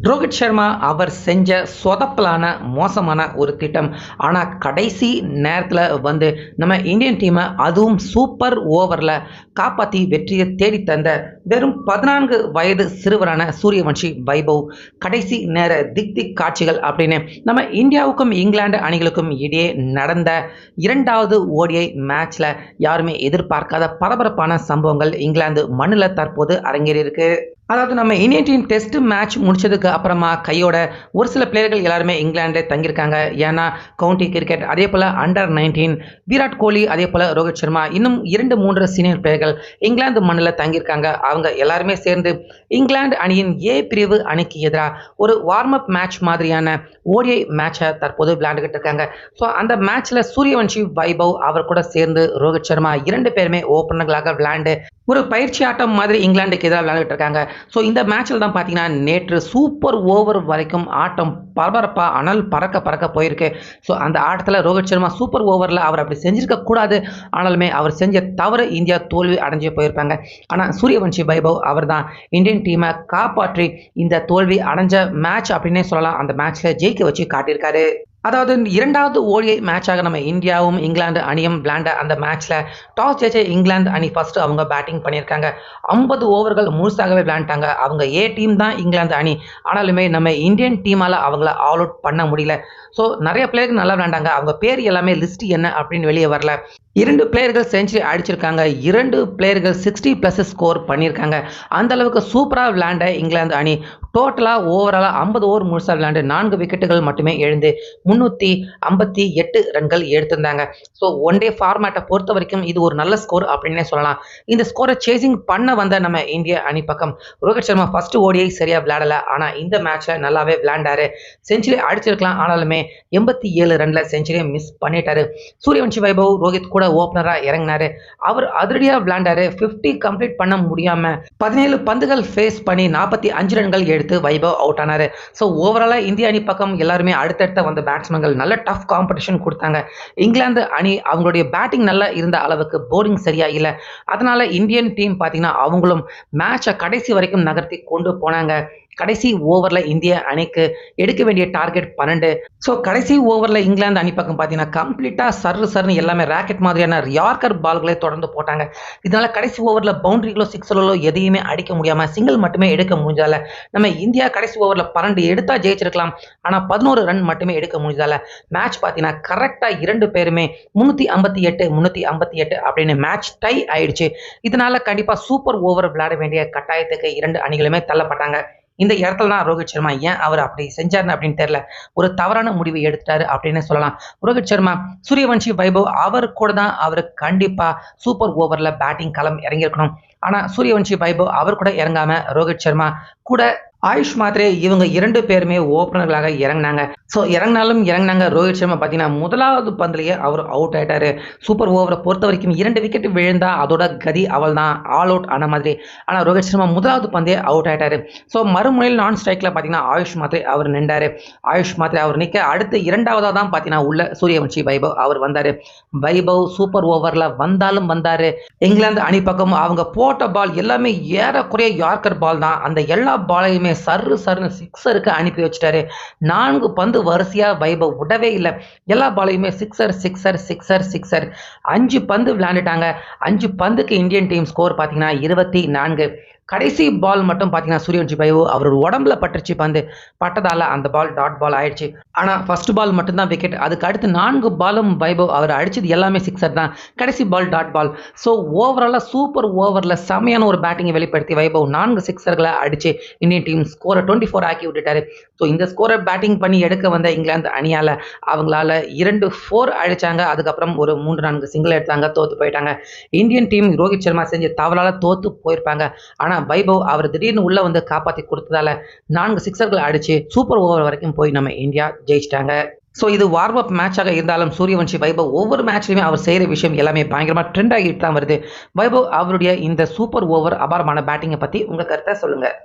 ரோஹித் சர்மா அவர் செஞ்ச சொதப்பலான மோசமான ஒரு திட்டம். ஆனால் கடைசி நேரத்தில் வந்து நம்ம இந்தியன் டீமை அதுவும் சூப்பர் ஓவரில் காப்பாற்றி வெற்றியை தேடி தந்த வெறும் 14 வயது சிறுவரான சூரியவன்ஷி வைபவ் கடைசி நேர திக் காட்சிகள் அப்படின்னு நம்ம இந்தியாவுக்கும் இங்கிலாந்து அணிகளுக்கும் இடையே நடந்த 2வது ஓடிஐ மேட்ச்ல யாருமே எதிர்பார்க்காத பரபரப்பான சம்பவங்கள் இங்கிலாந்து மண்ணில் தற்போது அரங்கேறியிருக்கு. அதாவது நம்ம இந்தியன் டீம் டெஸ்ட் மேட்ச் முடிச்சதுக்கு அப்புறமா கையோட ஒரு சில பிளேயர்கள் எல்லாருமே இங்கிலாந்து தங்கியிருக்காங்க. ஏன்னா கவுண்டி கிரிக்கெட், அதே போல் அண்டர் 19 விராட் கோலி, அதே போல் ரோஹித் சர்மா, இன்னும் 2-3 சீனியர் பிளேயர்கள் இங்கிலாந்து மண்ணில் தங்கியிருக்காங்க. அவங்க எல்லாருமே சேர்ந்து இங்கிலாந்து அணியின் ஏ பிரிவு அணிக்கு எதிராக ஒரு வார்ம் அப் மேட்ச் மாதிரியான ஓடிஐ மேட்சை தற்போது விளையாண்டுகிட்டு இருக்காங்க. ஸோ அந்த மேட்ச்ல சூரியவன்ஷி வைபவ் அவர் கூட சேர்ந்து ரோஹித் சர்மா 2 பேருமே ஓப்பனர்களாக விளையாண்டு ஒரு பயிற்சி ஆட்டம் மாதிரி இங்கிலாந்துக்கு எதிராக விளையாடிட்டு இருக்காங்க. ஸோ இந்த மேட்ச்சில் தான் பார்த்தீங்கன்னா நேற்று சூப்பர் ஓவர் வரைக்கும் ஆட்டம் பரபரப்பாக அனல் பறக்க போயிருக்கு. ஸோ அந்த ஆட்டத்தில் ரோஹித் சர்மா சூப்பர் ஓவரில் அவர் அப்படி செஞ்சிருக்க கூடாது. ஆனாலுமே அவர் செஞ்ச தவறு இந்தியா தோல்வி அடைஞ்சு போயிருப்பாங்க. ஆனால் சூரியவன்ஷி வைபவ் அவர் தான் இந்தியன் டீமை காப்பாற்றி இந்த தோல்வி அடைஞ்ச மேட்ச் அப்படின்னே சொல்லலாம். அந்த மேட்ச்சில் ஜெயிக்க வச்சு காட்டியிருக்காரு. அதாவது 2வது ஓடிஐ மேட்சாக நம்ம இந்தியாவும் இங்கிலாந்து அணியும் விளையாண்ட அந்த மேட்ச்சில் டாஸ் ஜெயிச்ச இங்கிலாந்து அணி ஃபர்ஸ்ட் அவங்க பேட்டிங் பண்ணியிருக்காங்க. 50 ஓவர்கள் முழுசாகவே விளையாண்டாங்க. அவங்க ஏ டீம் தான் இங்கிலாந்து அணி. ஆனாலுமே நம்ம இந்தியன் டீமால் அவங்கள ஆல் அவுட் பண்ண முடியல. ஸோ நிறைய பிளேயர்கள் நல்லா விளையாண்டாங்க. அவங்க பேர் எல்லாமே லிஸ்ட் என்ன அப்படின்னு வெளியே வரல. 2 பிளேயர்கள் செஞ்சுரி அடிச்சிருக்காங்க. 2 பிளேயர்கள் 60+ ஸ்கோர் பண்ணியிருக்காங்க. அந்த அளவுக்கு சூப்பராக விளையாண்ட இங்கிலாந்து அணி டோட்டலாக ஓவராலாக 50 ஓவர் முழுசாக விளையாண்டு 4 விக்கெட்டுகள் மட்டுமே எழுந்து 358 ரன்கள் எடுத்திருந்தாங்க. ஸோ ஒன் டே ஃபார்மேட்டை பொறுத்த வரைக்கும் இது ஒரு நல்ல ஸ்கோர் அப்படின்னே சொல்லலாம். இந்த ஸ்கோரை சேசிங் பண்ண வந்த நம்ம இந்திய அணி பக்கம் ரோஹித் சர்மா ஃபர்ஸ்ட் ஓடிஐ சரியாக விளையாடலை. ஆனால் இந்த மேட்ச்சில் நல்லாவே விளையாண்டாரு. செஞ்சுரி அடிச்சிருக்கலாம். ஆனாலுமே 87 ரனில் செஞ்சுரியை மிஸ் பண்ணிட்டாரு. சூரியவன்ஷி வைபவ் ரோஹித் கூட ஓப்பனராக இறங்கினாரு. அவர் அதிரடியாக விளையாண்டாரு. 50 கம்ப்ளீட் பண்ண முடியாம 17 பந்துகள் ஃபேஸ் பண்ணி 45 ரன்கள் எடுத்து வைபவ் அவுட் ஆனாரு. ஸோ ஓவராலாக இந்திய அணி பக்கம் எல்லாருமே அடுத்தடுத்த வந்த பேட்ஸ்மேன்கள் நல்ல டஃப் காம்படிஷன் கொடுத்தாங்க. இங்கிலாந்து அணி அவங்களுடைய பேட்டிங் நல்லா இருந்த அளவுக்கு போலிங் சரியா இல்லை. அதனால இந்தியன் டீம் பார்த்தீங்கன்னா அவங்களும் மேட்சை கடைசி வரைக்கும் நகர்த்தி கொண்டு போனாங்க. கடைசி ஓவரில் இந்திய அணிக்கு எடுக்க வேண்டிய டார்கெட் 12. ஸோ கடைசி ஓவரில் இங்கிலாந்து அணி பக்கம் பார்த்தீங்கன்னா கம்ப்ளீட்டாக சர்னு எல்லாமே ராக்கெட் மாதிரியான யார்கர் பால்களை தொடர்ந்து போட்டாங்க. இதனால கடைசி ஓவரில் பவுண்டரிகளோ சிக்ஸர்களோ எதையுமே அடிக்க முடியாமல் சிங்கிள் மட்டுமே எடுக்க முடிஞ்சால நம்ம இந்தியா கடைசி ஓவரில் 12 எடுத்தால் ஜெயிச்சிருக்கலாம். ஆனால் 11 ரன் மட்டுமே எடுக்க முடிஞ்சால மேட்ச் பார்த்தீங்கன்னா கரெக்டாக 2 பேருமே 358 அப்படின்னு மேட்ச் டை ஆயிடுச்சு. இதனால கண்டிப்பாக சூப்பர் ஓவர் விளையாட வேண்டிய கட்டாயத்துக்கு 2 அணிகளுமே தள்ளப்பட்டாங்க. இந்த இடத்துல தான் ரோஹித் சர்மா ஏன் அவர் அப்படி செஞ்சாருன்னு அப்படின்னு தெரியல. ஒரு தவறான முடிவை எடுத்துட்டாரு அப்படின்னு சொல்லலாம். ரோஹித் சர்மா சூரியவன்ஷி வைபவ் அவர் கூட தான் அவர் கண்டிப்பா சூப்பர் ஓவர்ல பேட்டிங் களம் இறங்கியிருக்கணும். ஆனா சூரியவன்ஷி வைபவ் அவர் கூட இறங்காம ரோஹித் சர்மா கூட ஆயுஷ் மாத்ரே இவங்க 2 பேருமே ஓப்பனர்களாக இறங்கினாங்க. ஸோ இறங்கினாங்க. ரோஹித் சர்மா பார்த்தீங்கன்னா முதலாவது பந்திலேயே அவர் அவுட் ஆயிட்டாரு. சூப்பர் ஓவரை பொறுத்த வரைக்கும் 2 விக்கெட் விழுந்தா அதோட கதி அவள் தான் ஆல் அவுட் ஆன மாதிரி. ஆனால் ரோஹித் சர்மா முதலாவது பந்தே அவுட் ஆயிட்டாரு. ஸோ மறுமுனையில் நான் ஸ்ட்ரைக்கில் பார்த்தீங்கன்னா ஆயுஷ் மாத்ரே அவர் நின்றாரு. ஆயுஷ் மாத்ரே அவர் நிற்க அடுத்து 2வதாக தான் பார்த்தீங்கன்னா உள்ள சூரியவன்ஷி வைபவ் அவர் வந்தார். வைபவ் சூப்பர் ஓவரில் வந்தாரு. இங்கிலாந்து அணி பக்கம் அவங்க போட்ட பால் எல்லாமே ஏறக்குறைய யார்கர் பால் தான். அந்த எல்லா பாலையுமே சர்னு சிக்ஸருக்கு அனுப்பி வச்சுட்டாரு. 4 பந்து வரிசையா வைபவ் விடவே இல்லை. எல்லா பாலையுமே சிக்ஸர். 5 பந்து விளையாண்டுட்டாங்க. 5 பந்துக்கு இந்தியன் டீம் ஸ்கோர் பார்த்தீங்கன்னா 24. கடைசி பால் மட்டும் பார்த்தீங்கன்னா சூரியவன்ஷி வைபவ் அவரோட உடம்புல பட்டுருச்சு. பந்து பட்டதால அந்த பால் டாட் பால் ஆயிடுச்சு. ஆனால் ஃபர்ஸ்ட் பால் மட்டும்தான் விக்கெட். அதுக்கு அடுத்து 4 பாலும் வைபவ் அவர் அடிச்சது எல்லாமே சிக்ஸர் தான். கடைசி பால் டாட் பால். ஸோ ஓவராலாக சூப்பர் ஓவரில் செமையான ஒரு பேட்டிங்கை வெளிப்படுத்தி வைபவ் 4 சிக்ஸர்களை அடிச்சு இந்தியன் டீம் ஸ்கோரை 24 ஆக்கி விட்டுட்டாரு. ஸோ இந்த ஸ்கோரை பேட்டிங் பண்ணி எடுக்க வந்த இங்கிலாந்து அணியால் அவங்களால 2-4 அடிச்சாங்க. அதுக்கப்புறம் ஒரு 3-4 சிங்கிள் எடுத்தாங்க. தோத்து போயிட்டாங்க. இந்தியன் டீம் ரோஹித் சர்மா செஞ்ச தவறால தோத்து போயிருப்பாங்க. ஆனால் வைபவ் அவர் திடீர்னு உள்ள வந்து காப்பாற்றி கொடுத்ததால 4 சிக்ஸர்கள் அடிச்சு சூப்பர் ஓவர் வரைக்கும் போய் நம்ம இந்தியா ஜெயிச்சிட்டாங்க. ஸோ இது வார்ம் அப் மேட்சாக இருந்தாலும் சூரியவன்ஷி வைபவ் ஒவ்வொரு மேட்ச்லையுமே அவர் செய்கிற விஷயம் எல்லாமே பயங்கரமாக ட்ரெண்ட் ஆகிட்டு தான் வருது. வைபவ் அவருடைய இந்த சூப்பர் ஓவர் அபாரமான பேட்டிங்கை பற்றி உங்கள் கருத்தை சொல்லுங்கள்.